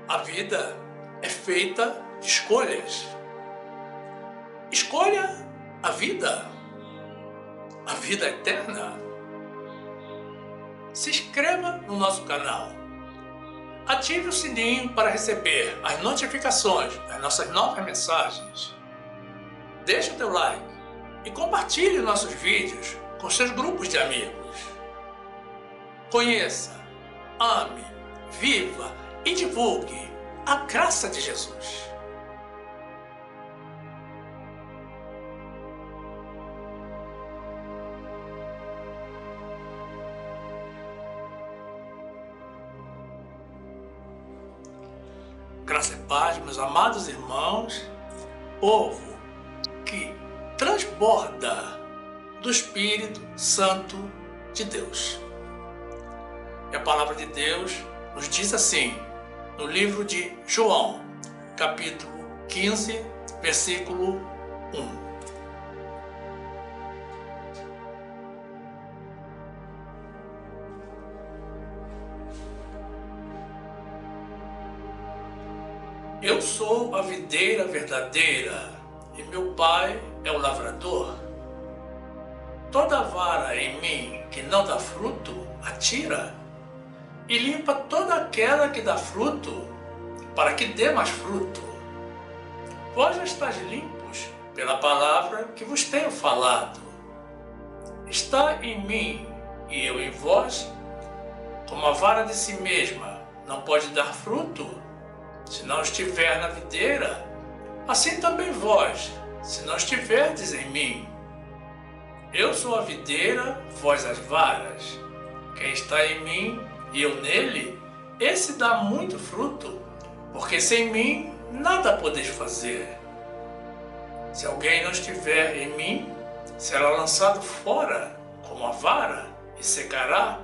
A vida é feita de escolhas. Escolha a vida eterna. Se inscreva no nosso canal. Ative o sininho para receber as notificações das nossas novas mensagens. Deixe o teu like e compartilhe nossos vídeos com seus grupos de amigos. Conheça, ame, viva e divulgue a graça de Jesus. Graça e paz, meus amados irmãos, povo que transborda do Espírito Santo de Deus. E a palavra de Deus nos diz assim, no livro de João, capítulo 15, versículo 1. Eu sou a videira verdadeira e meu pai é o lavrador. Toda vara em mim que não dá fruto, atira, e limpa toda aquela que dá fruto, para que dê mais fruto. Vós já estáis limpos pela palavra que vos tenho falado. Está em mim e eu em vós, como a vara de si mesma não pode dar fruto, se não estiver na videira, assim também vós, se não estiverdes em mim. Eu sou a videira, vós as varas. Quem está em mim e eu nele, esse dá muito fruto, porque sem mim nada podeis fazer. Se alguém não estiver em mim, será lançado fora como a vara e secará,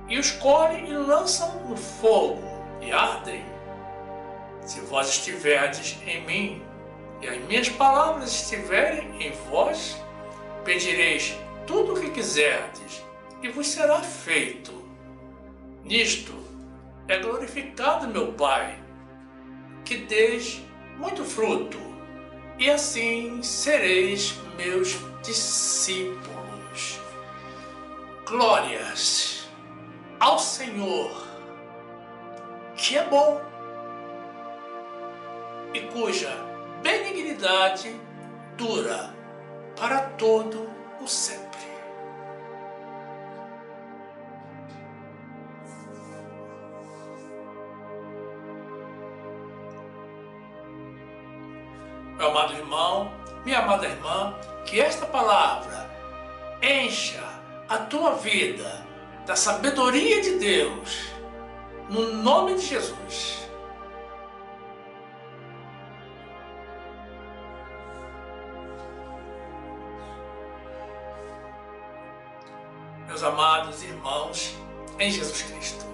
e os colhem e lançam no fogo e ardem. Se vós estiverdes em mim e as minhas palavras estiverem em vós, pedireis tudo o que quiserdes e vos será feito. Nisto é glorificado meu Pai, que deis muito fruto, e assim sereis meus discípulos. Glórias ao Senhor, que é bom e cuja benignidade dura para todo o sempre. Meu amado irmão, minha amada irmã, que esta palavra encha a tua vida da sabedoria de Deus, no nome de Jesus. Meus amados irmãos em Jesus Cristo.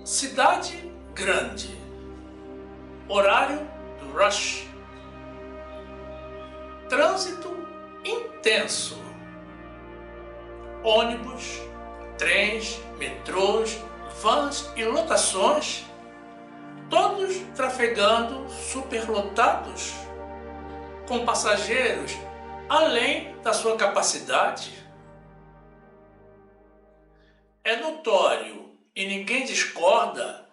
Cidade grande, horário do rush, trânsito intenso, ônibus, trens, metrôs, vans e lotações, todos trafegando superlotados, com passageiros além da sua capacidade. É notório e ninguém discorda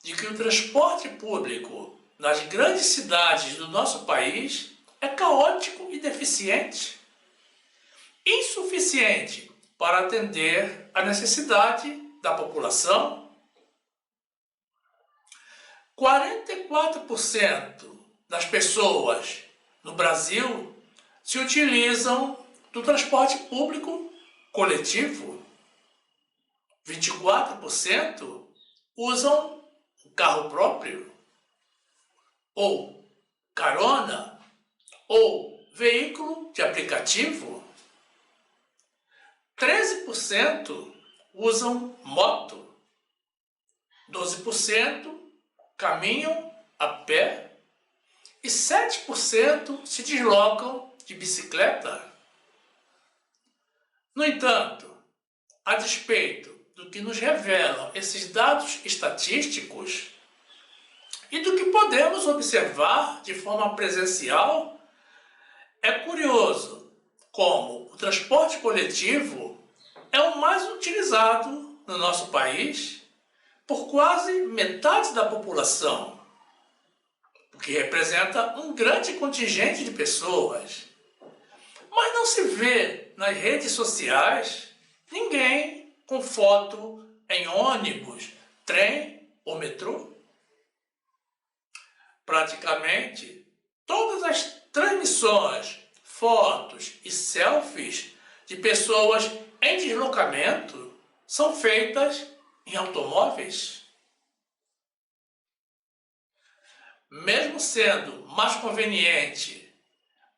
de que o transporte público nas grandes cidades do nosso país é caótico e deficiente, insuficiente para atender à necessidade da população. 44% das pessoas no Brasil se utilizam do transporte público coletivo. 24% usam o carro próprio, ou carona, ou veículo de aplicativo. 13% usam moto. 12% caminham a pé e 7% se deslocam de bicicleta. No entanto, a despeito do que nos revelam esses dados estatísticos e do que podemos observar de forma presencial, é curioso como o transporte coletivo é o mais utilizado no nosso país por quase metade da população, o que representa um grande contingente de pessoas. Mas não se vê nas redes sociais ninguém com foto em ônibus, trem ou metrô. Praticamente todas as transmissões, fotos e selfies de pessoas em deslocamento são feitas em automóveis. Mesmo sendo mais conveniente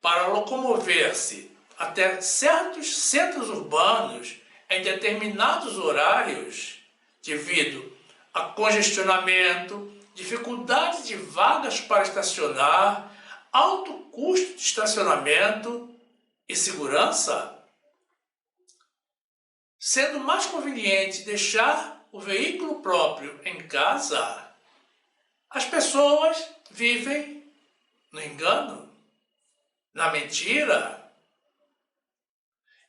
para locomover-se até certos centros urbanos em determinados horários, devido a congestionamento, dificuldade de vagas para estacionar, alto custo de estacionamento e segurança, sendo mais conveniente deixar o veículo próprio em casa, as pessoas vivem no engano, na mentira,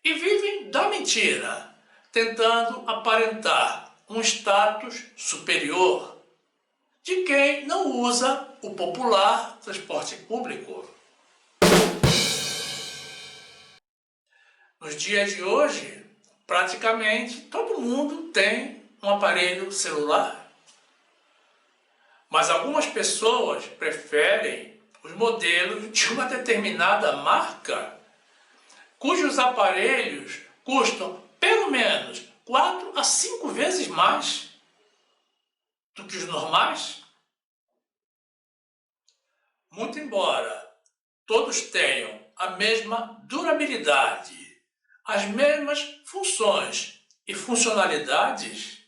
e vivem da mentira, tentando aparentar um status superior de quem não usa o popular transporte público. Nos dias de hoje, praticamente todo mundo tem um aparelho celular, mas algumas pessoas preferem os modelos de uma determinada marca, cujos aparelhos custam pelo menos 4 a 5 vezes mais do que os normais. Muito embora todos tenham a mesma durabilidade, as mesmas funções e funcionalidades,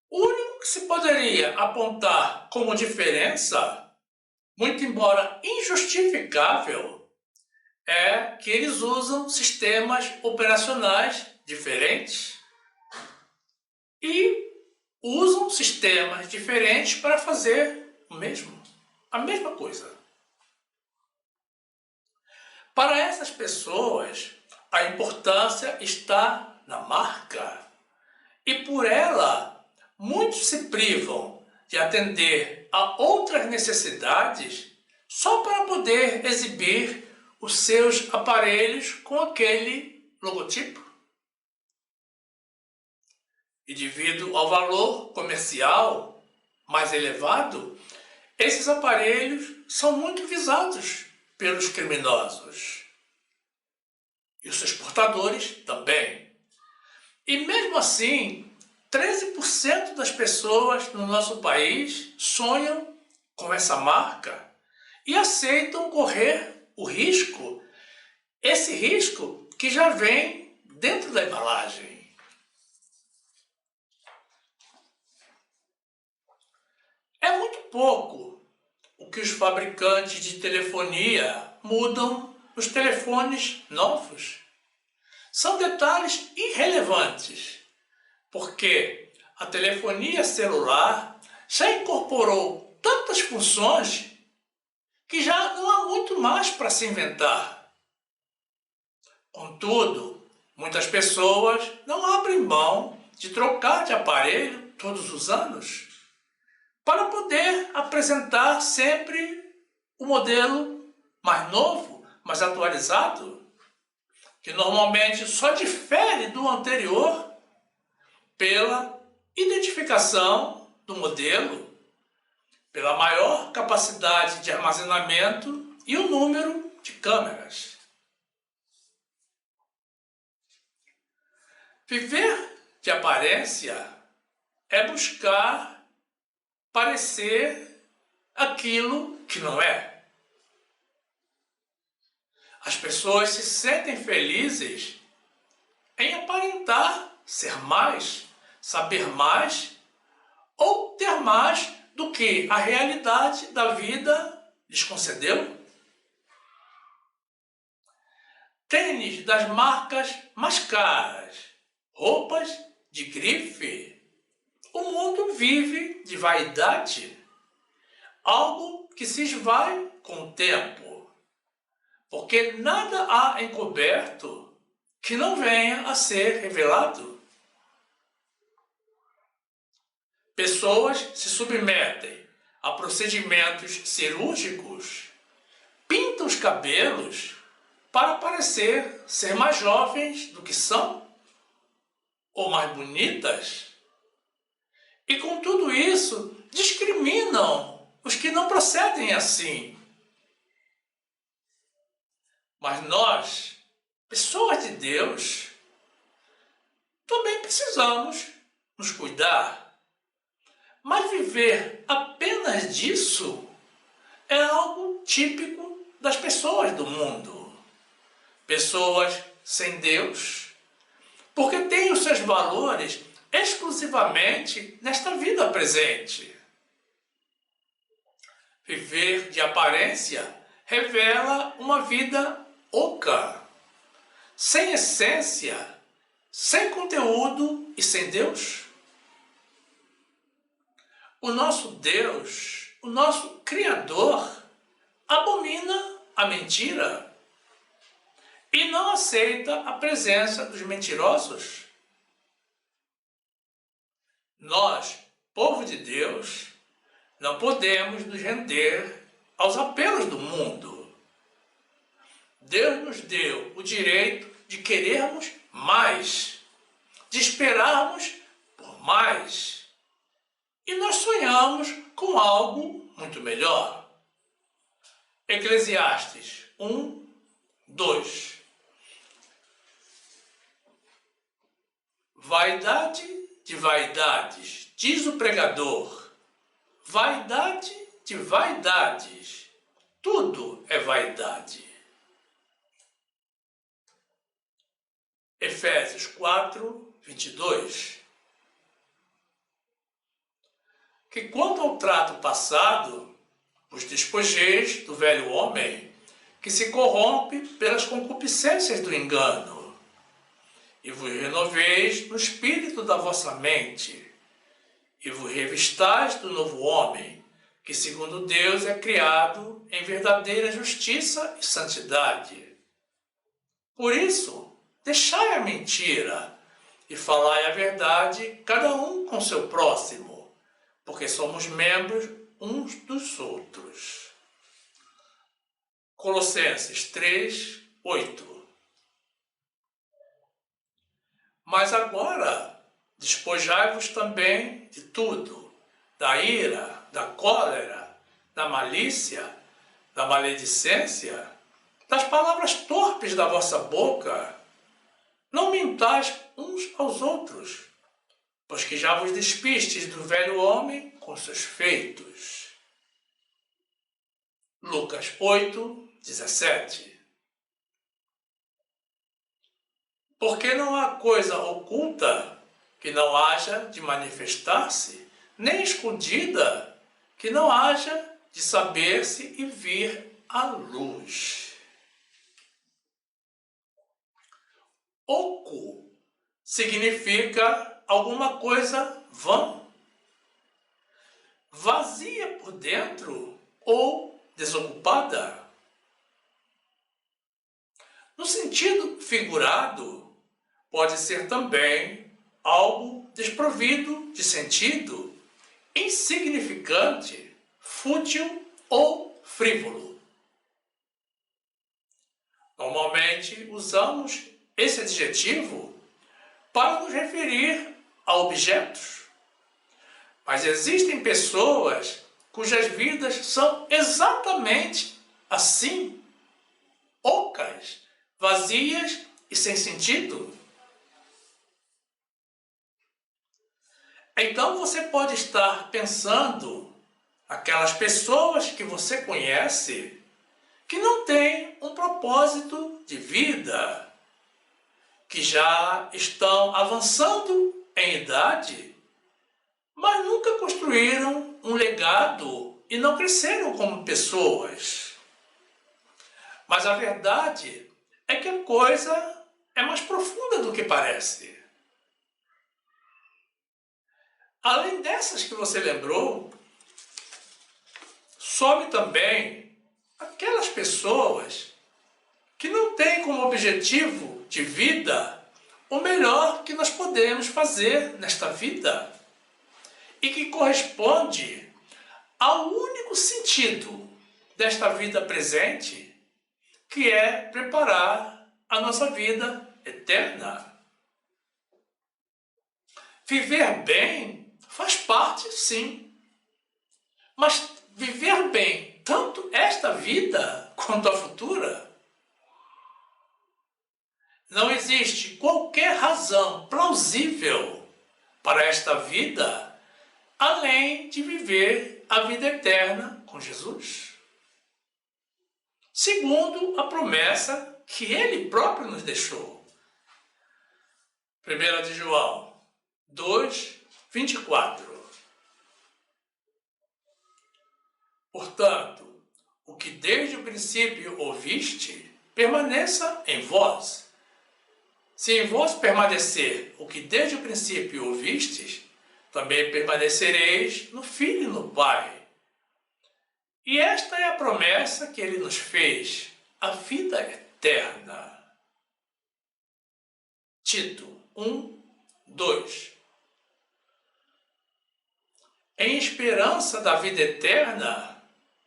o único que se poderia apontar como diferença, muito embora injustificável, é que eles usam sistemas operacionais diferentes e usam sistemas diferentes para fazer a mesma coisa. Para essas pessoas, a importância está na marca e por ela muitos se privam de atender a outras necessidades só para poder exibir os seus aparelhos com aquele logotipo. E devido ao valor comercial mais elevado, esses aparelhos são muito visados pelos criminosos. E os seus portadores também. E mesmo assim, 13% das pessoas no nosso país sonham com essa marca e aceitam correr o risco, esse risco que já vem dentro da embalagem. É muito pouco o que os fabricantes de telefonia mudam nos telefones novos. São detalhes irrelevantes, porque a telefonia celular já incorporou tantas funções que já não há muito mais para se inventar. Contudo, muitas pessoas não abrem mão de trocar de aparelho todos os anos para poder apresentar sempre o modelo mais novo, mais atualizado, que normalmente só difere do anterior pela identificação do modelo, pela maior capacidade de armazenamento e o número de câmeras. Viver de aparência é buscar parecer aquilo que não é. As pessoas se sentem felizes em aparentar ser mais, saber mais ou ter mais do que a realidade da vida lhes concedeu. tênis das marcas mais caras, roupas de grife. O mundo vive de vaidade, algo que se esvai com o tempo, porque nada há encoberto que não venha a ser revelado. Pessoas se submetem a procedimentos cirúrgicos, pintam os cabelos para parecer ser mais jovens do que são, ou mais bonitas. E com tudo isso, discriminam os que não procedem assim. Mas nós, pessoas de Deus, também precisamos nos cuidar. Mas viver apenas disso é algo típico das pessoas do mundo. Pessoas sem Deus, porque têm os seus valores exclusivamente nesta vida presente. Viver de aparência revela uma vida oca, sem essência, sem conteúdo e sem Deus. O nosso Deus, o nosso Criador, abomina a mentira e não aceita a presença dos mentirosos. Nós, povo de Deus, não podemos nos render aos apelos do mundo. Deus nos deu o direito de querermos mais, de esperarmos por mais. E nós sonhamos com algo muito melhor. Eclesiastes 1:2. Vaidade de vaidades, diz o pregador. Vaidade de vaidades. Tudo é vaidade. Efésios 4:22. Que quanto ao trato passado, os despojeis do velho homem, que se corrompe pelas concupiscências do engano, e vos renoveis no espírito da vossa mente, e vos revistais do novo homem, que segundo Deus é criado em verdadeira justiça e santidade. Por isso, deixai a mentira e falai a verdade, cada um com seu próximo, porque somos membros uns dos outros. Colossenses 3:8. Mas agora, despojai-vos também de tudo, da ira, da cólera, da malícia, da maledicência, das palavras torpes da vossa boca. Não mintais uns aos outros, pois que já vos despistes do velho homem com seus feitos. Lucas 8:17. Porque não há coisa oculta que não haja de manifestar-se, nem escondida que não haja de saber-se e vir à luz. Oco significa alguma coisa vã, vazia por dentro ou desocupada. No sentido figurado, pode ser também algo desprovido de sentido, insignificante, fútil ou frívolo. Normalmente usamos esse adjetivo para nos referir a objetos. Mas existem pessoas cujas vidas são exatamente assim, ocas, vazias e sem sentido. Então você pode estar pensando aquelas pessoas que você conhece que não têm um propósito de vida, que já estão avançando em idade, mas nunca construíram um legado e não cresceram como pessoas. Mas a verdade é que a coisa é mais profunda do que parece. Além dessas que você lembrou, some também aquelas pessoas que não têm como objetivo de vida o melhor que nós podemos fazer nesta vida e que corresponde ao único sentido desta vida presente, que é preparar a nossa vida eterna. Viver bem faz parte, sim, mas viver bem tanto esta vida quanto a futura, não existe qualquer razão plausível para esta vida além de viver a vida eterna com Jesus, segundo a promessa que Ele próprio nos deixou. 1 de João 2:24. Portanto, o que desde o princípio ouviste, permaneça em vós. Se em vós permanecer o que desde o princípio ouvistes, também permanecereis no Filho e no Pai. E esta é a promessa que Ele nos fez, a vida eterna. Tito 1:2. Em esperança da vida eterna,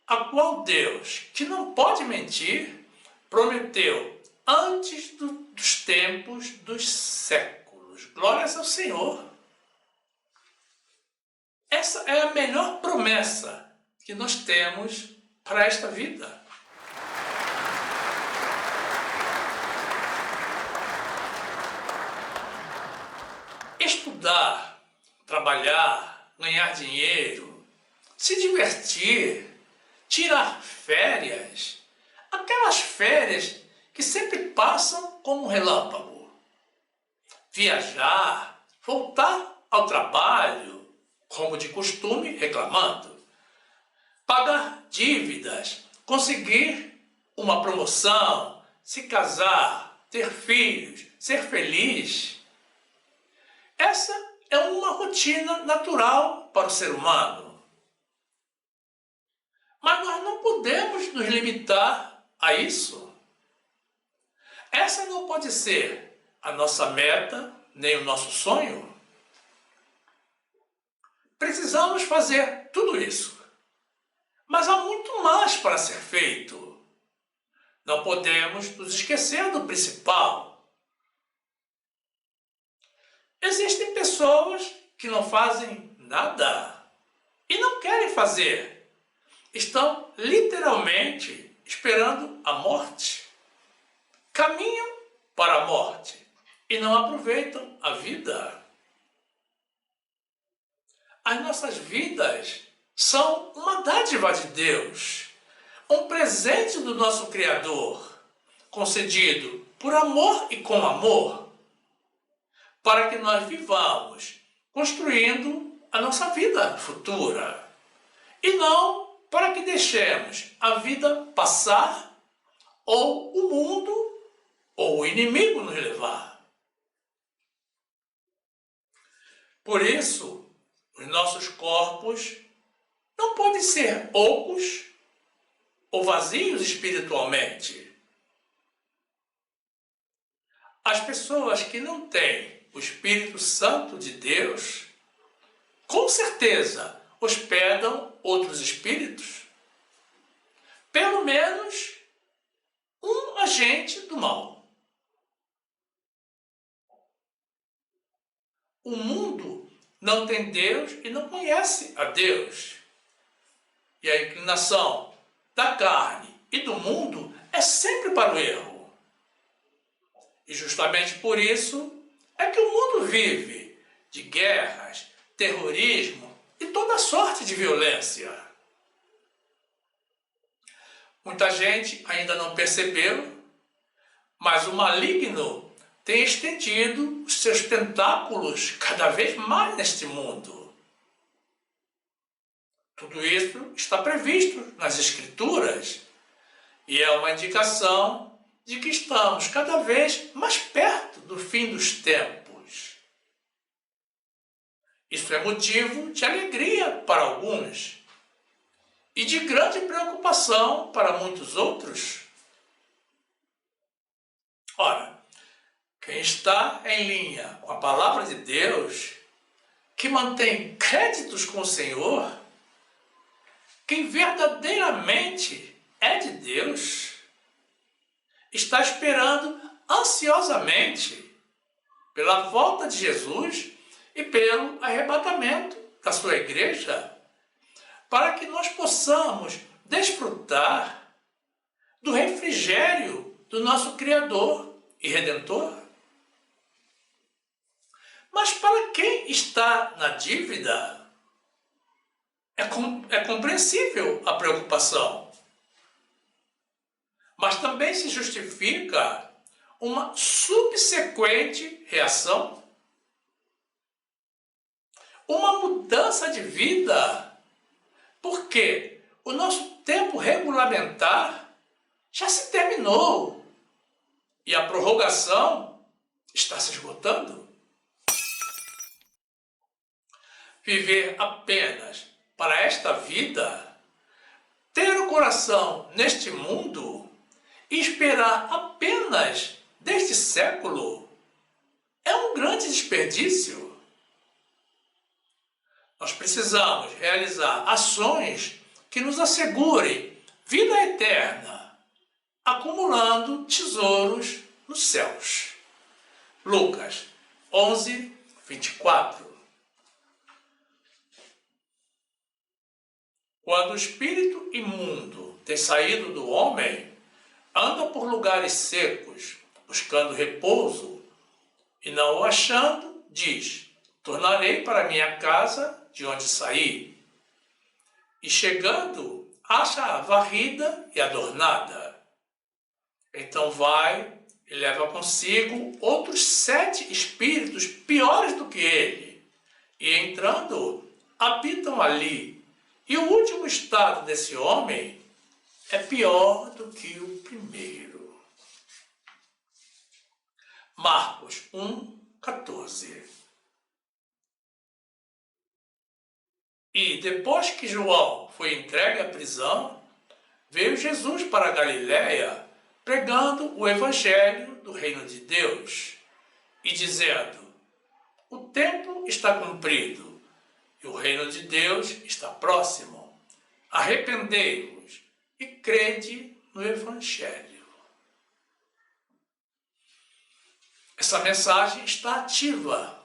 a qual Deus, que não pode mentir, prometeu antes dos tempos dos séculos. Glórias ao Senhor! Essa é a melhor promessa que nós temos para esta vida. Estudar, trabalhar, ganhar dinheiro, se divertir, tirar férias, aquelas férias que sempre passam como um relâmpago. Viajar, voltar ao trabalho, como de costume, reclamando. Pagar dívidas, conseguir uma promoção, se casar, ter filhos, ser feliz. Essa é uma rotina natural para o ser humano. Mas nós não podemos nos limitar a isso. Essa não pode ser a nossa meta, nem o nosso sonho. Precisamos fazer tudo isso. Mas há muito mais para ser feito. Não podemos nos esquecer do principal. Existem pessoas que não fazem nada e não querem fazer. Estão literalmente esperando a morte. Caminham para a morte e não aproveitam a vida. As nossas vidas são uma dádiva de Deus, um presente do nosso Criador, concedido por amor e com amor, para que nós vivamos construindo a nossa vida futura, e não para que deixemos a vida passar ou o mundo ou o inimigo nos levar. Por isso, os nossos corpos não podem ser ocos ou vazios espiritualmente. As pessoas que não têm o Espírito Santo de Deus, com certeza hospedam outros espíritos. Pelo menos um agente do mal. O mundo não tem Deus e não conhece a Deus. E a inclinação da carne e do mundo é sempre para o erro. E justamente por isso é que o mundo vive de guerras, terrorismo e toda sorte de violência. Muita gente ainda não percebeu, mas o maligno tem estendido os seus tentáculos cada vez mais neste mundo. Tudo isso está previsto nas Escrituras e é uma indicação de que estamos cada vez mais perto do fim dos tempos. Isso é motivo de alegria para alguns e de grande preocupação para muitos outros. Ora, quem está em linha com a palavra de Deus, que mantém créditos com o Senhor, quem verdadeiramente é de Deus, está esperando ansiosamente pela volta de Jesus e pelo arrebatamento da sua igreja, para que nós possamos desfrutar do refrigério do nosso Criador e Redentor. Mas para quem está na dívida, é compreensível a preocupação. Mas também se justifica uma subsequente reação, uma mudança de vida, porque o nosso tempo regulamentar já se terminou e a prorrogação está se esgotando. Viver apenas para esta vida, ter o coração neste mundo e esperar apenas deste século é um grande desperdício. Nós precisamos realizar ações que nos assegurem vida eterna, acumulando tesouros nos céus. Lucas 11, 24. Quando o espírito imundo tem saído do homem, anda por lugares secos, buscando repouso, e não o achando, diz: tornarei para minha casa de onde saí. E chegando, acha-a varrida e adornada. Então vai e leva consigo outros 7 espíritos piores do que ele, e entrando, habitam ali. E o último estado desse homem é pior do que o primeiro. Marcos 1, 14. E depois que João foi entregue à prisão, veio Jesus para a Galiléia, pregando o evangelho do reino de Deus e dizendo: o tempo está cumprido e o reino de Deus está próximo. Arrependei-vos e crede no evangelho. Essa mensagem está ativa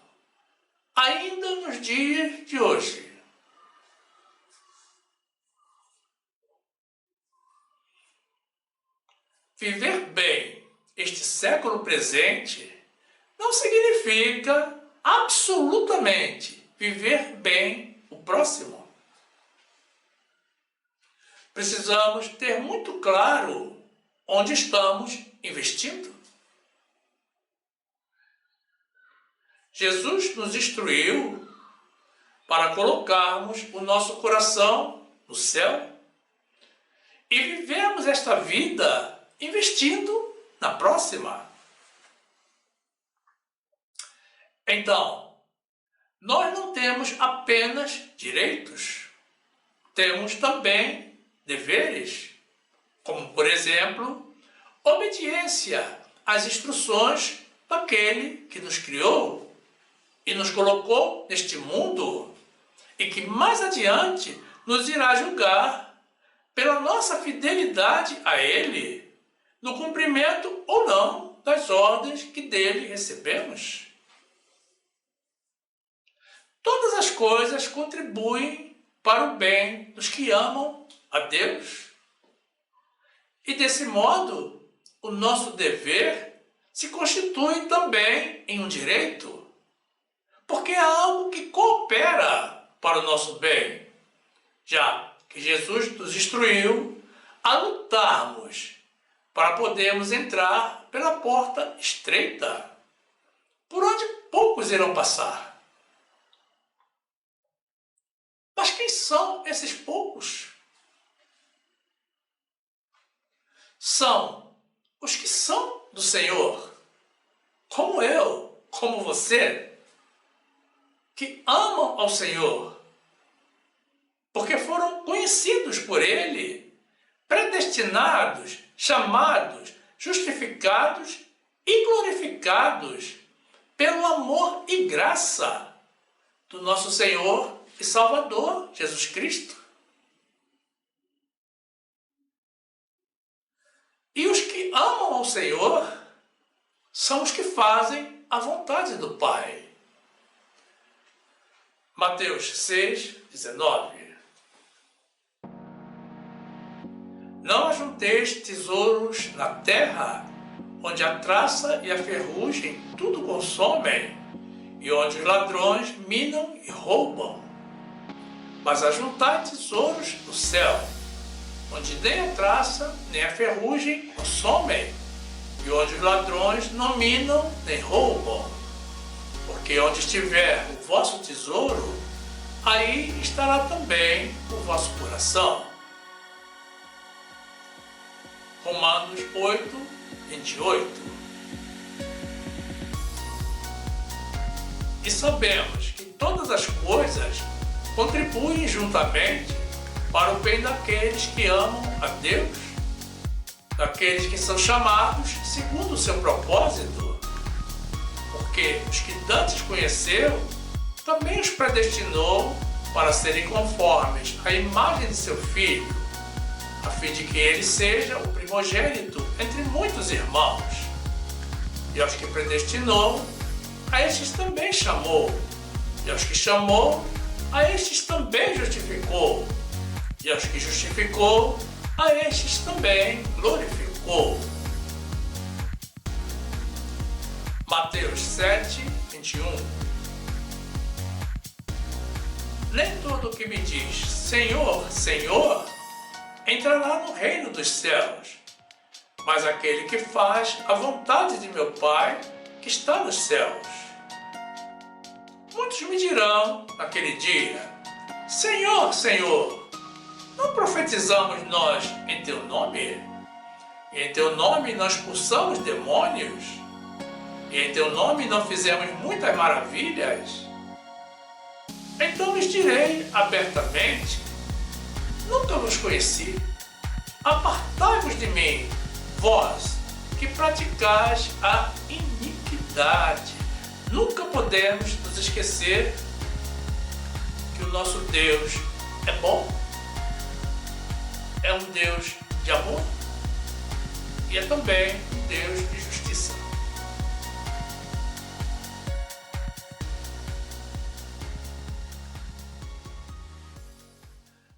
ainda nos dias de hoje. Viver bem este século presente não significa absolutamente viver bem o próximo. Precisamos ter muito claro onde estamos investindo. Jesus nos instruiu para colocarmos o nosso coração no céu e vivermos esta vida investindo na próxima. Então, nós não temos apenas direitos, temos também deveres, como, por exemplo, obediência às instruções daquele que nos criou e nos colocou neste mundo e que mais adiante nos irá julgar pela nossa fidelidade a Ele, no cumprimento ou não das ordens que dele recebemos. Todas as coisas contribuem para o bem dos que amam a Deus. E desse modo, o nosso dever se constitui também em um direito, porque é algo que coopera para o nosso bem, já que Jesus nos instruiu a lutarmos para podermos entrar pela porta estreita, por onde poucos irão passar. Mas quem são esses poucos? São os que são do Senhor, como eu, como você, que amam ao Senhor, porque foram conhecidos por Ele, predestinados, chamados, justificados e glorificados pelo amor e graça do nosso Senhor e Salvador, Jesus Cristo. E os que amam ao Senhor são os que fazem a vontade do Pai. Mateus 6, 19. Não ajunteis tesouros na terra, onde a traça e a ferrugem tudo consomem, e onde os ladrões minam e roubam. Mas ajuntai tesouros no céu, onde nem a traça nem a ferrugem consomem, e onde os ladrões não minam nem roubam. Porque onde estiver o vosso tesouro, aí estará também o vosso coração. Romanos 8, 28. E sabemos que todas as coisas contribuem juntamente para o bem daqueles que amam a Deus, daqueles que são chamados segundo o seu propósito. Porque os que dantes conheceu, também os predestinou para serem conformes à imagem de seu Filho, a fim de que ele seja o primogênito entre muitos irmãos. E aos que predestinou, a estes também chamou. E aos que chamou, a estes também justificou. E aos que justificou, a estes também glorificou. Mateus 7, 21. Nem todo o que me diz Senhor, Senhor, entrará no reino dos céus, mas aquele que faz a vontade de meu Pai que está nos céus. Muitos me dirão naquele dia: Senhor, Senhor, não profetizamos nós em teu nome? E em teu nome não expulsamos demônios? E em teu nome não fizemos muitas maravilhas? Então lhes direi abertamente: nunca vos conheci. Apartai-vos de mim, vós que praticais a iniquidade. Nunca podemos nos esquecer que o nosso Deus é bom, é um Deus de amor e é também um Deus de justiça.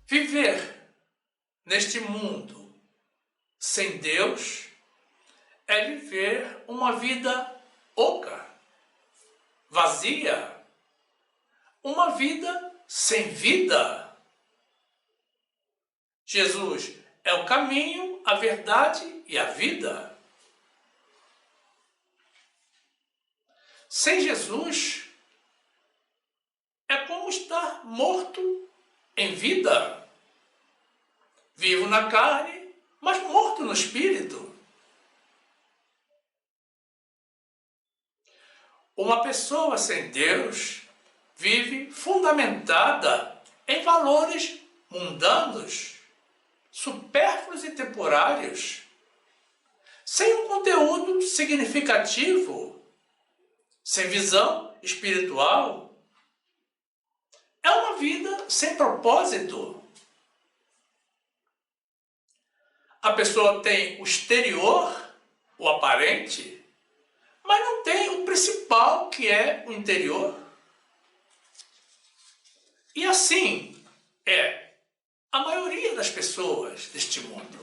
Viver neste mundo sem Deus é viver uma vida oca, vazia, uma vida sem vida. Jesus é o caminho, a verdade e a vida. Sem Jesus é como estar morto em vida, vivo na carne, mas morto no espírito. Uma pessoa sem Deus vive fundamentada em valores mundanos, supérfluos e temporários, sem um conteúdo significativo, sem visão espiritual. É uma vida sem propósito. A pessoa tem o exterior, o aparente, mas não tem o principal, que é o interior. E assim é a maioria das pessoas deste mundo.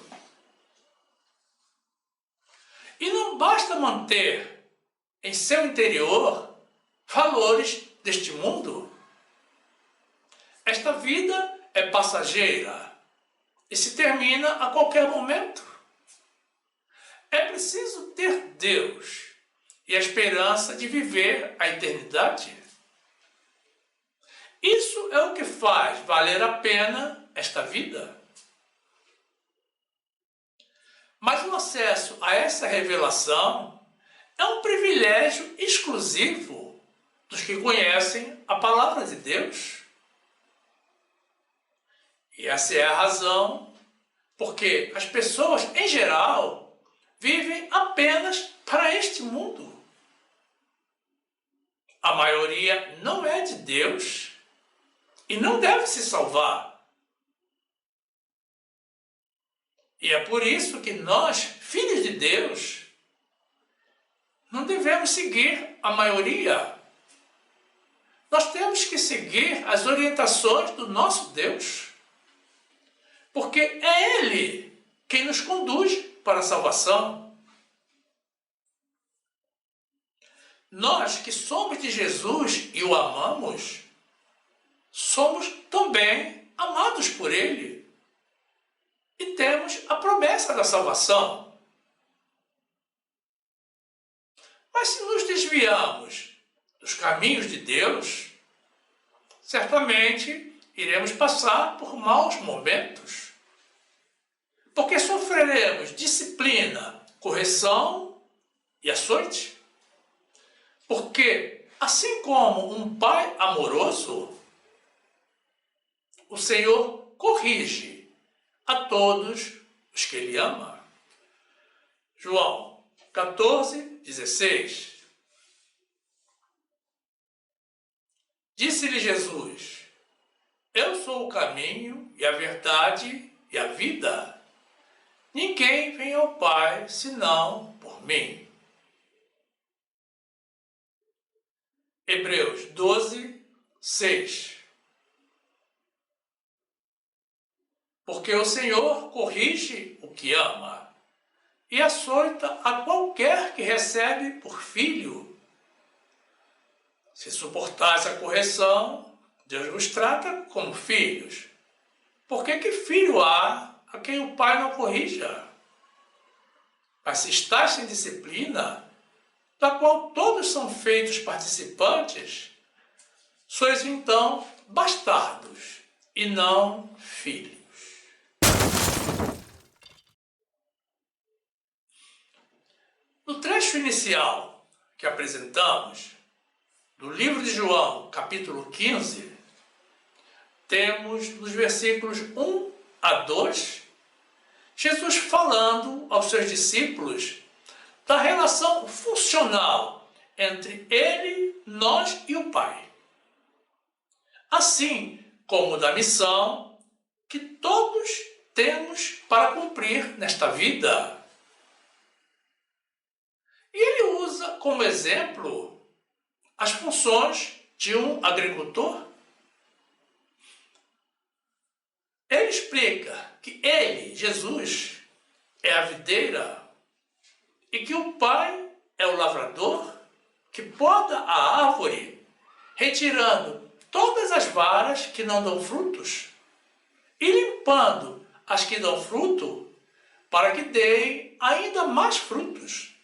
E não basta manter em seu interior valores deste mundo. Esta vida é passageira e se termina a qualquer momento. É preciso ter Deus e a esperança de viver a eternidade. Isso é o que faz valer a pena esta vida. Mas o acesso a essa revelação é um privilégio exclusivo dos que conhecem a palavra de Deus. E essa é a razão porque as pessoas, em geral, vivem apenas para este mundo. A maioria não é de Deus e não deve se salvar. E é por isso que nós, filhos de Deus, não devemos seguir a maioria. Nós temos que seguir as orientações do nosso Deus, porque é Ele quem nos conduz para a salvação. Nós que somos de Jesus e o amamos, somos também amados por Ele. E temos a promessa da salvação. Mas se nos desviamos dos caminhos de Deus, certamente iremos passar por maus momentos. Porque sofreremos disciplina, correção e açoite. Porque, assim como um pai amoroso, o Senhor corrige a todos os que Ele ama. João 14:16. Disse-lhe Jesus: Eu sou o caminho e a verdade e a vida. Ninguém vem ao Pai senão por mim. Hebreus 12:6. Porque o Senhor corrige o que ama e açoita a qualquer que recebe por filho. Se suportais a correção, Deus vos trata como filhos. Porque que filho há a quem o pai não corrija? Mas se estáis sem disciplina, da qual todos são feitos participantes, sois então bastardos e não filhos. No trecho inicial que apresentamos, do livro de João, capítulo 15, temos nos versículos 1 a 2, Jesus falando aos seus discípulos da relação funcional entre Ele, nós e o Pai. Assim como da missão que todos temos para cumprir nesta vida. E ele usa como exemplo as funções de um agricultor. Ele explica que ele, Jesus, é a videira e que o Pai é o lavrador que poda a árvore, retirando todas as varas que não dão frutos e limpando as que dão fruto para que deem ainda mais frutos.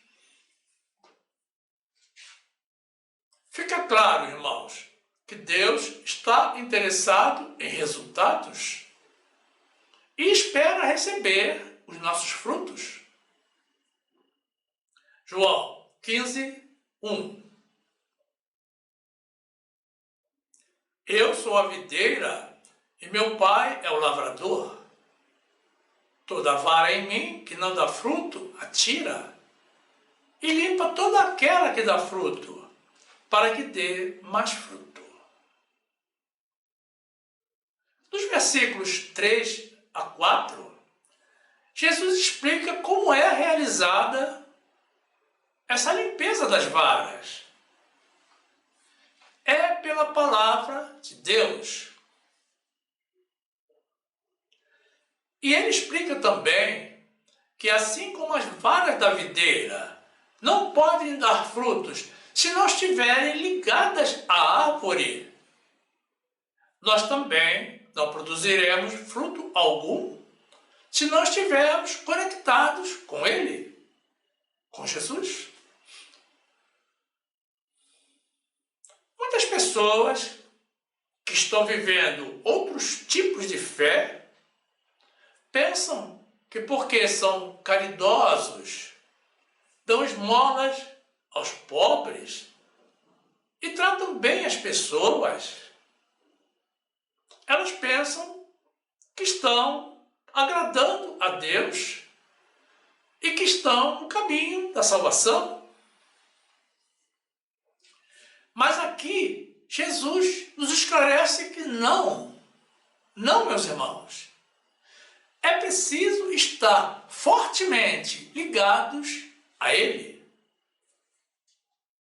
Fica claro, irmãos, que Deus está interessado em resultados e espera receber os nossos frutos. João 15:1. Eu sou a videira e meu Pai é o lavrador. Toda vara em mim que não dá fruto, atira, e limpa toda aquela que dá fruto, para que dê mais fruto. Nos versículos 3 a 4, Jesus explica como é realizada essa limpeza das varas. É pela palavra de Deus. E ele explica também que assim como as varas da videira não podem dar frutos se não estiverem ligadas à árvore, nós também não produziremos fruto algum se não estivermos conectados com Ele, com Jesus. Muitas pessoas que estão vivendo outros tipos de fé pensam que porque são caridosos, dão esmolas aos pobres e tratam bem as pessoas, elas pensam que estão agradando a Deus e que estão no caminho da salvação. Mas aqui, Jesus nos esclarece que não, meus irmãos. É preciso estar fortemente ligados a Ele,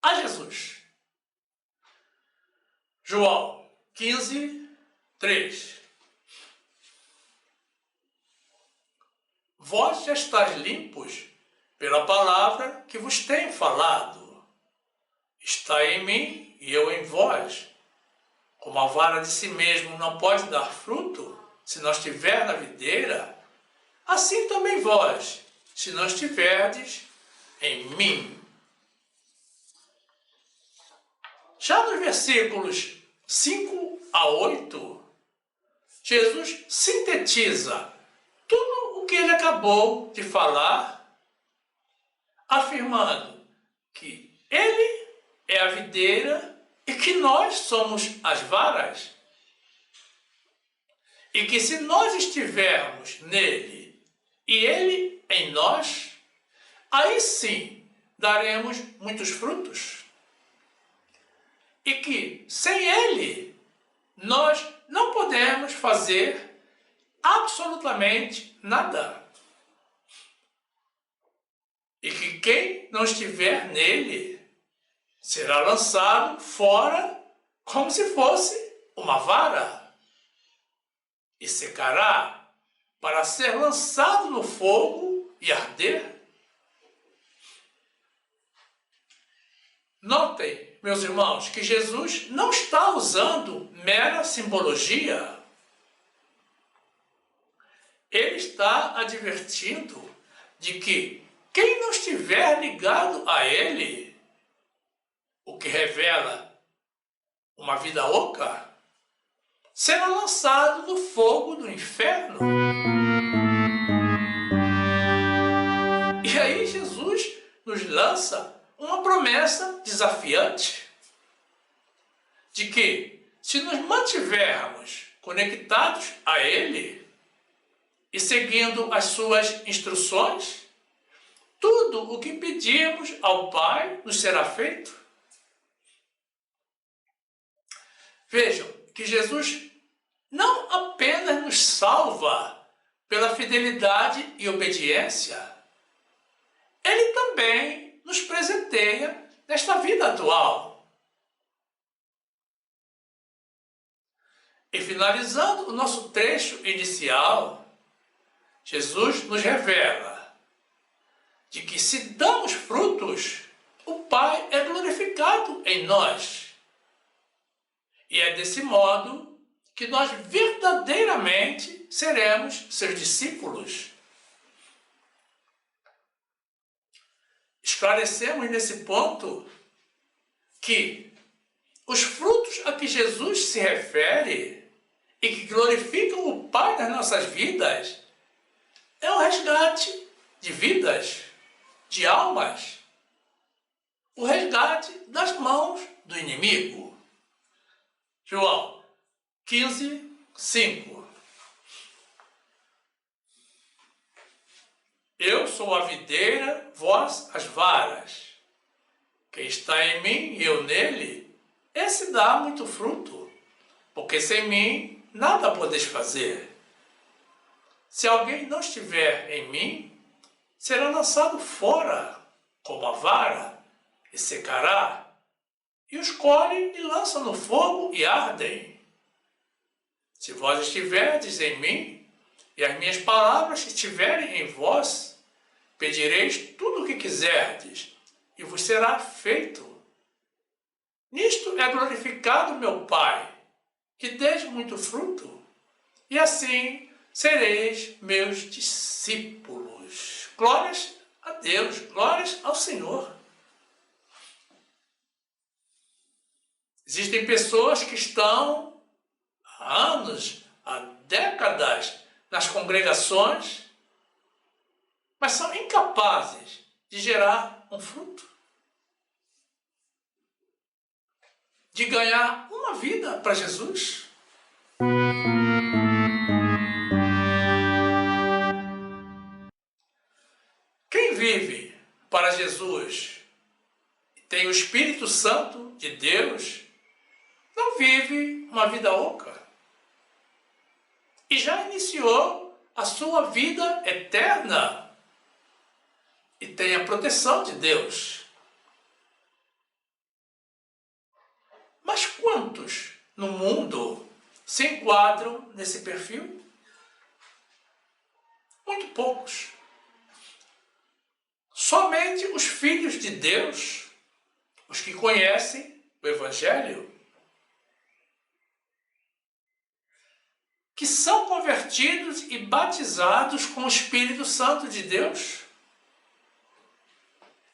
a Jesus. João 15, 3. Vós já estáis limpos pela palavra que vos tenho falado. Está em mim e eu em vós. Como a vara de si mesmo não pode dar fruto, se não estiver na videira, assim também vós, se não estiverdes em mim. Já nos versículos 5 a 8, Jesus sintetiza tudo o que ele acabou de falar, afirmando que ele é a videira e que nós somos as varas. E que se nós estivermos nele e ele em nós, aí sim daremos muitos frutos. E que sem ele nós não podemos fazer absolutamente nada. E que quem não estiver nele será lançado fora como se fosse uma vara e secará para ser lançado no fogo e arder. Notem, meus irmãos, que Jesus não está usando mera simbologia. Ele está advertindo de que quem não estiver ligado a Ele, o que revela uma vida oca, será lançado no fogo do inferno. E aí Jesus nos lança uma promessa desafiante de que, se nos mantivermos conectados a Ele e seguindo as suas instruções, tudo o que pedirmos ao Pai nos será feito. Vejam que Jesus não apenas nos salva pela fidelidade e obediência, Ele também nos presenteia nesta vida atual. E finalizando o nosso trecho inicial, Jesus nos revela de que se damos frutos, o Pai é glorificado em nós. E é desse modo que nós verdadeiramente seremos seus discípulos. Esclarecemos nesse ponto que os frutos a que Jesus se refere e que glorificam o Pai nas nossas vidas é o resgate de vidas, de almas, o resgate das mãos do inimigo. João 15, 5. Eu sou a videira, vós as varas. Quem está em mim e eu nele, esse dá muito fruto, porque sem mim nada podeis fazer. Se alguém não estiver em mim, será lançado fora como a vara e secará, e os colhem e lançam no fogo e ardem. Se vós estiverdes em mim, e as minhas palavras estiverem em vós, pedireis tudo o que quiserdes, e vos será feito. Nisto é glorificado meu Pai, que deis muito fruto, e assim sereis meus discípulos. Glórias a Deus, glórias ao Senhor. Existem pessoas que estão há anos, há décadas, nas congregações mas são incapazes de gerar um fruto, de ganhar uma vida para Jesus. Quem vive para Jesus e tem o Espírito Santo de Deus, não vive uma vida oca e já iniciou a sua vida eterna e tem a proteção de Deus. Mas quantos no mundo se enquadram nesse perfil? Muito poucos. Somente os filhos de Deus, os que conhecem o Evangelho, que são convertidos e batizados com o Espírito Santo de Deus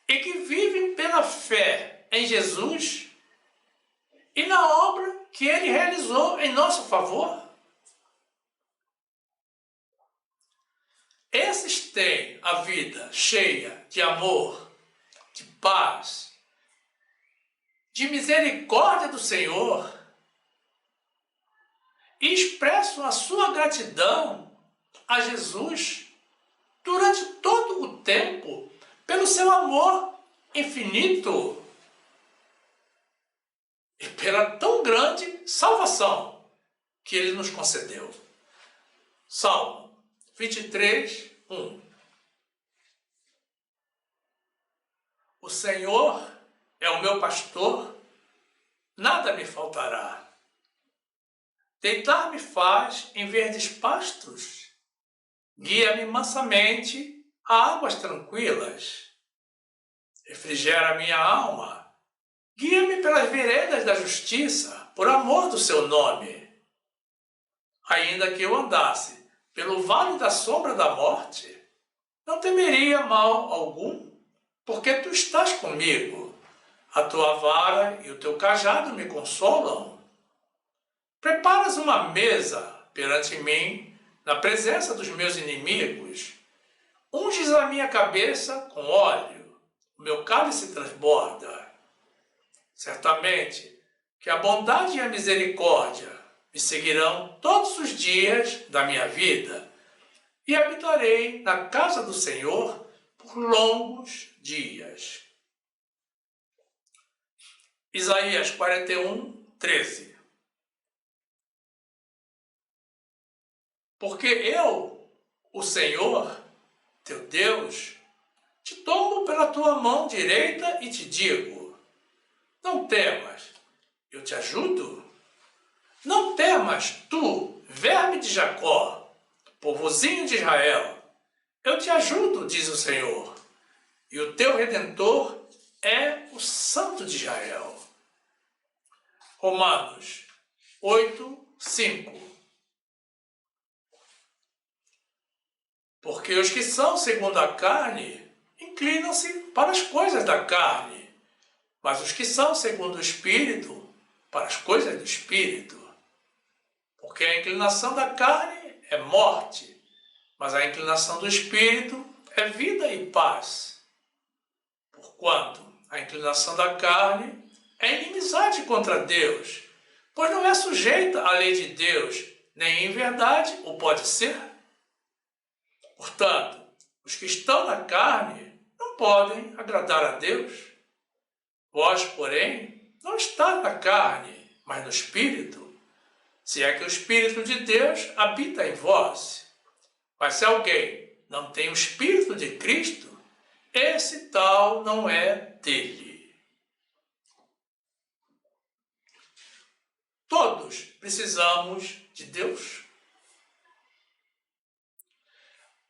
e que vivem pela fé em Jesus e na obra que Ele realizou em nosso favor. Esses têm a vida cheia de amor, de paz, de misericórdia do Senhor e expressam a sua gratidão a Jesus durante todo o tempo pelo seu amor infinito e pela tão grande salvação que Ele nos concedeu. Salmo 23, 1. O Senhor é o meu pastor, nada me faltará. Deitar-me faz em verdes pastos, guia-me mansamente a águas tranquilas. Refrigera minha alma, guia-me pelas veredas da justiça, por amor do seu nome. Ainda que eu andasse pelo vale da sombra da morte, não temeria mal algum, porque tu estás comigo. A tua vara e o teu cajado me consolam. Preparas uma mesa perante mim, na presença dos meus inimigos. Unges a minha cabeça com óleo, o meu cálice transborda. Certamente que a bondade e a misericórdia me seguirão todos os dias da minha vida, e habitarei na casa do Senhor por longos dias. Isaías 41, 13. Porque eu, o Senhor, teu Deus, te tomo pela tua mão direita e te digo: não temas, eu te ajudo. Não temas, tu, verme de Jacó, povozinho de Israel. Eu te ajudo, diz o Senhor, e o teu Redentor é o Santo de Israel. Romanos 8, 5. Porque os que são segundo a carne inclinam-se para as coisas da carne, mas os que são segundo o Espírito, para as coisas do Espírito. Porque a inclinação da carne é morte, mas a inclinação do Espírito é vida e paz. Porquanto a inclinação da carne é inimizade contra Deus, pois não é sujeita à lei de Deus, nem em verdade o pode ser. Portanto, os que estão na carne não podem agradar a Deus. Vós, porém, não estáis na carne, mas no Espírito, se é que o Espírito de Deus habita em vós. Mas se alguém não tem o Espírito de Cristo, esse tal não é dele. Todos precisamos de Deus.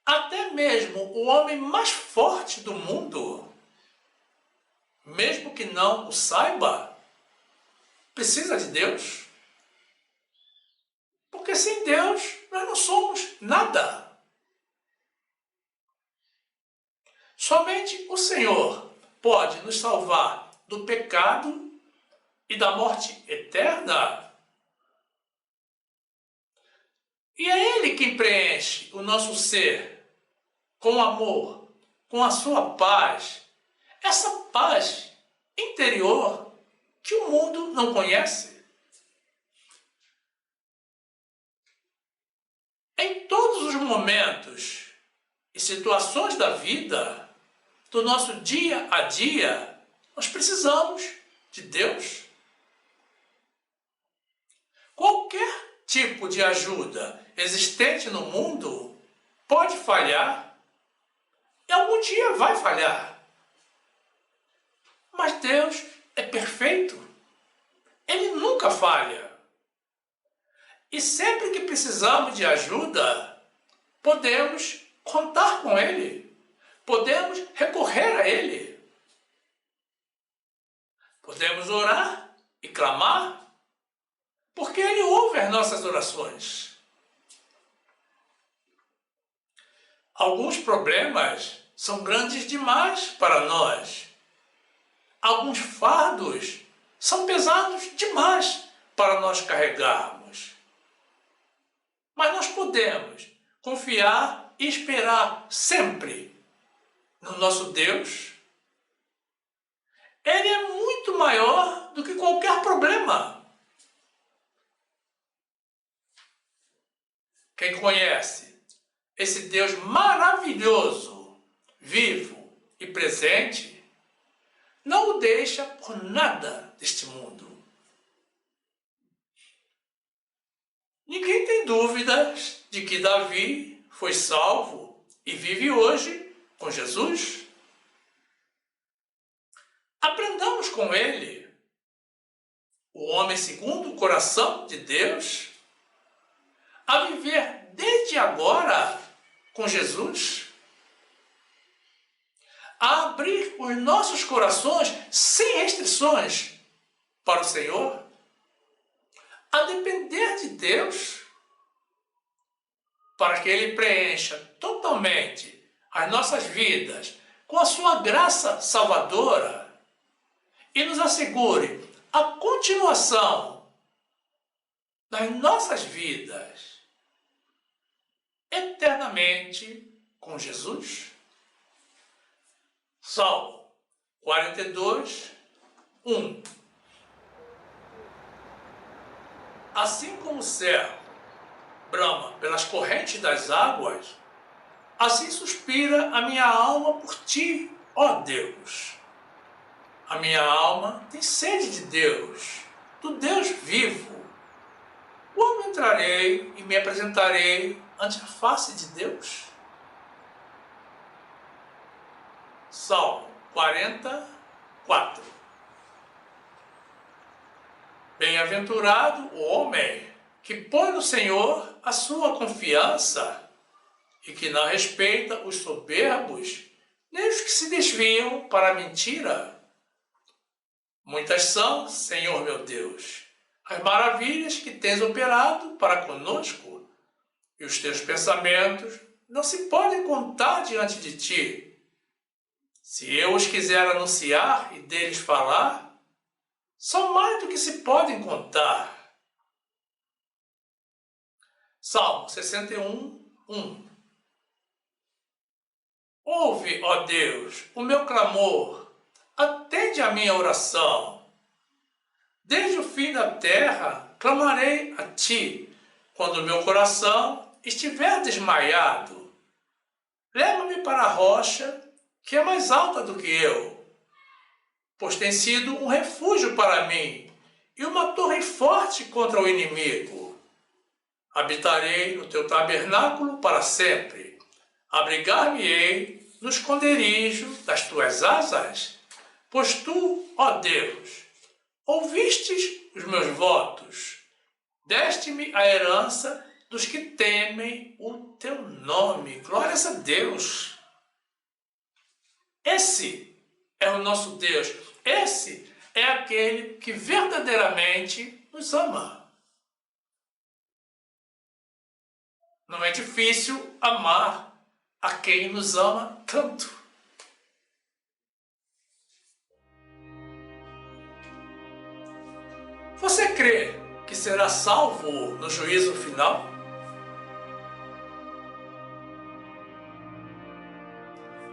Até mesmo o homem mais forte do mundo, mesmo que não o saiba, precisa de Deus. Porque sem Deus nós não somos nada. Somente o Senhor pode nos salvar do pecado e da morte eterna. E é Ele quem preenche o nosso ser com amor, com a sua paz, essa paz interior que o mundo não conhece. Em todos os momentos e situações da vida, do nosso dia a dia, nós precisamos de Deus. Qualquer tipo de ajuda existente no mundo pode falhar e algum dia vai falhar. Mas Deus é perfeito. Ele nunca falha. E sempre que precisamos de ajuda, podemos contar com Ele. Podemos recorrer a Ele. Podemos orar e clamar, porque Ele ouve as nossas orações. Alguns problemas são grandes demais para nós. Alguns fardos são pesados demais para nós carregarmos. Mas nós podemos confiar e esperar sempre no nosso Deus. Ele é muito maior do que qualquer problema. Quem conhece esse Deus maravilhoso, vivo e presente, não o deixa por nada deste mundo. Ninguém tem dúvidas de que Davi foi salvo e vive hoje com Jesus. Aprendamos com ele, o homem segundo o coração de Deus, a viver desde agora com Jesus, a abrir os nossos corações sem restrições para o Senhor, a depender de Deus, para que Ele preencha totalmente as nossas vidas com a sua graça salvadora e nos assegure a continuação das nossas vidas eternamente com Jesus. Salmo 42, 1. Assim como o céu brama pelas correntes das águas, assim suspira a minha alma por ti, ó Deus. A minha alma tem sede de Deus, do Deus vivo. Quando entrarei e me apresentarei ante a face de Deus? Salmo 44. Bem-aventurado o homem que põe no Senhor a sua confiança e que não respeita os soberbos, nem os que se desviam para a mentira. Muitas são, Senhor meu Deus, as maravilhas que tens operado para conosco, e os teus pensamentos não se podem contar diante de ti. Se eu os quiser anunciar e deles falar, são mais do que se podem contar. Salmo 61, 1. Ouve, ó Deus, o meu clamor, atende a minha oração. Desde o fim da terra clamarei a ti, quando o meu coração estiver desmaiado. Leva-me para a rocha, que é mais alta do que eu, pois tem sido um refúgio para mim e uma torre forte contra o inimigo. Habitarei no teu tabernáculo para sempre. Abrigar-me-ei no esconderijo das tuas asas, pois tu, ó Deus, ouvistes os meus votos, deste-me a herança dos que temem o teu nome. Glórias a Deus! Esse é o nosso Deus. Esse é aquele que verdadeiramente nos ama. Não é difícil amar a quem nos ama tanto. Você crê que será salvo no juízo final?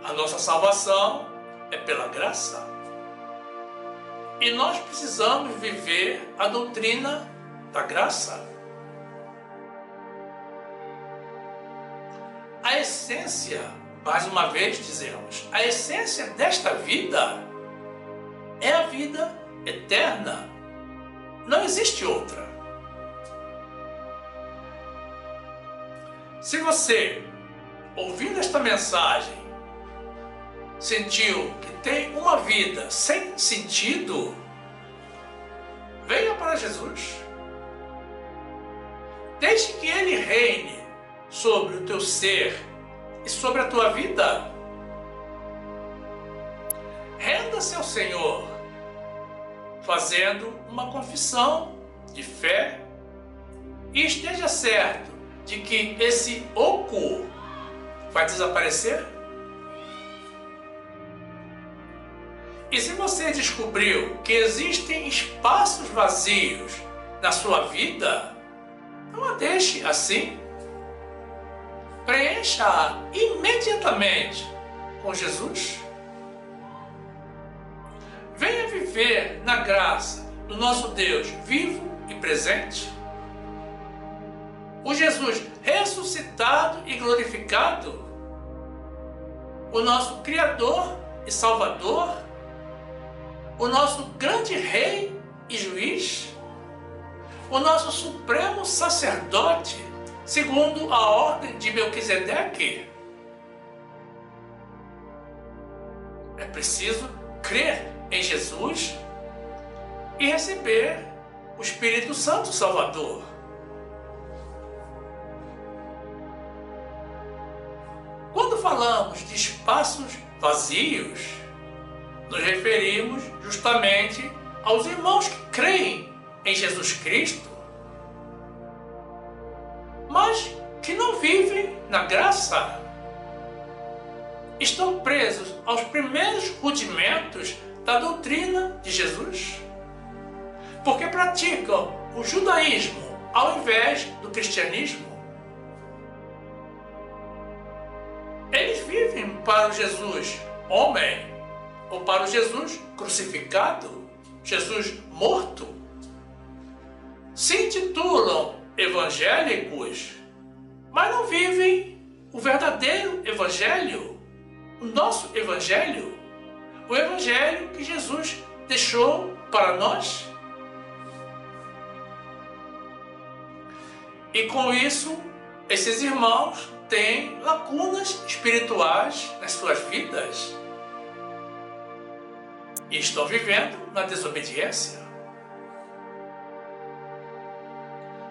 A nossa salvação é pela graça. E nós precisamos viver a doutrina da graça. A essência, mais uma vez dizemos, a essência desta vida é a vida eterna. Não existe outra. Se você, ouvindo esta mensagem, sentiu que tem uma vida sem sentido, venha para Jesus. Deixe que Ele reine sobre o teu ser e sobre a tua vida. Renda-se ao Senhor, fazendo uma confissão de fé, e esteja certo de que esse oco vai desaparecer. E se você descobriu que existem espaços vazios na sua vida, não a deixe assim. Preencha-a imediatamente com Jesus. Venha viver na graça do nosso Deus vivo e presente. O Jesus ressuscitado e glorificado, o nosso Criador e Salvador, o nosso grande Rei e Juiz, o nosso Supremo Sacerdote, segundo a ordem de Melquisedeque. É preciso crer em Jesus e receber o Espírito Santo Salvador. Quando falamos de espaços vazios, nos referimos justamente aos irmãos que creem em Jesus Cristo, mas que não vivem na graça. Estão presos aos primeiros rudimentos da doutrina de Jesus, porque praticam o judaísmo ao invés do cristianismo. Eles vivem para o Jesus homem, ou para o Jesus crucificado, Jesus morto. Se intitulam evangélicos, mas não vivem o verdadeiro evangelho, o nosso evangelho, o evangelho que Jesus deixou para nós. E com isso, esses irmãos têm lacunas espirituais nas suas vidas e estão vivendo na desobediência.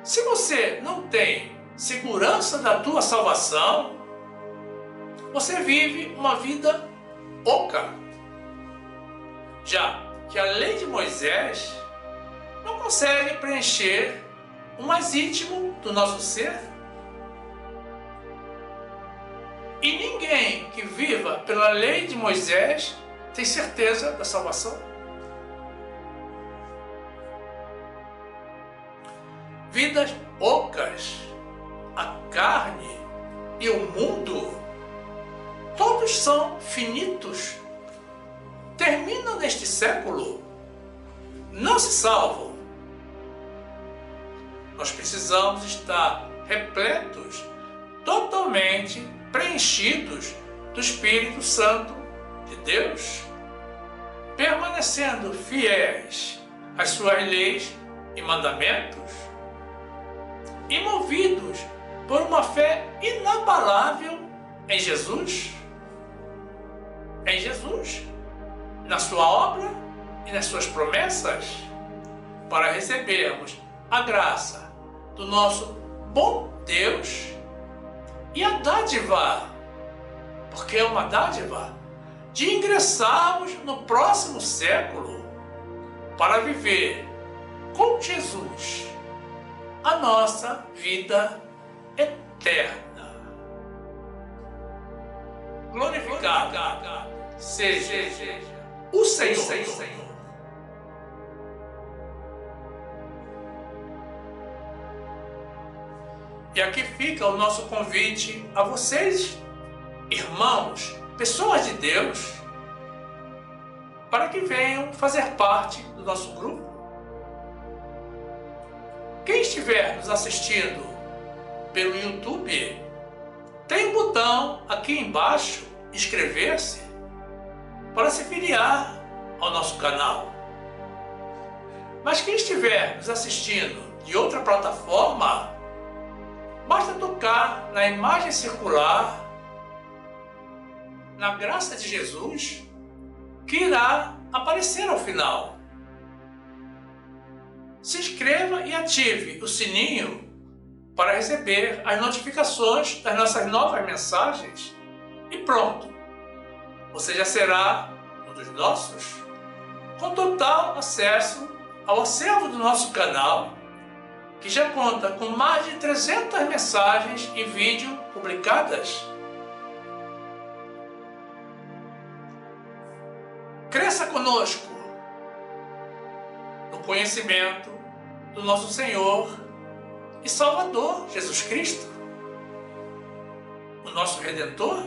Se você não tem segurança da tua salvação, você vive uma vida oca, já que a lei de Moisés não consegue preencher o mais íntimo do nosso ser. E ninguém que viva pela lei de Moisés tem certeza da salvação. Vidas ocas, a carne e o mundo, todos são finitos, terminam neste século, não se salvam. Nós precisamos estar repletos, totalmente preenchidos do Espírito Santo de Deus, permanecendo fiéis às suas leis e mandamentos, e movidos por uma fé inabalável em Jesus, na sua obra e nas suas promessas, para recebermos a graça do nosso bom Deus e a dádiva, porque é uma dádiva, de ingressarmos no próximo século para viver com Jesus a nossa vida eterna. Glorificado seja o Senhor. E aqui fica o nosso convite a vocês, irmãos pessoas de Deus, para que venham fazer parte do nosso grupo. Quem estiver nos assistindo pelo YouTube, tem um botão aqui embaixo, inscrever-se, para se filiar ao nosso canal. Mas quem estiver nos assistindo de outra plataforma, basta tocar na imagem circular, na graça de Jesus, que irá aparecer ao final. Se inscreva e ative o sininho para receber as notificações das nossas novas mensagens e pronto, você já será um dos nossos, com total acesso ao acervo do nosso canal, que já conta com mais de 300 mensagens e vídeos publicadas. Cresça conosco no conhecimento do nosso Senhor e Salvador Jesus Cristo, o nosso Redentor.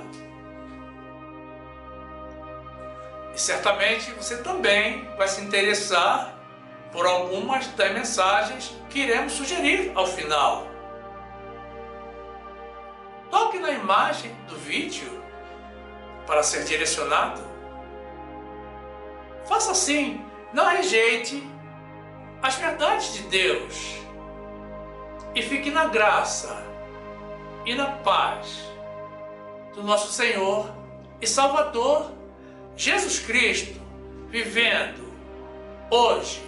E certamente você também vai se interessar por algumas das mensagens que iremos sugerir ao final. Toque na imagem do vídeo para ser direcionado. Faça assim, não rejeite as verdades de Deus e fique na graça e na paz do nosso Senhor e Salvador Jesus Cristo, vivendo hoje,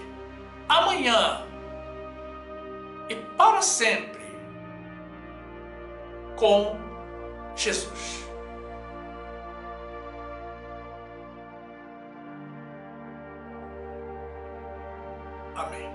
amanhã e para sempre com Jesus. Amém.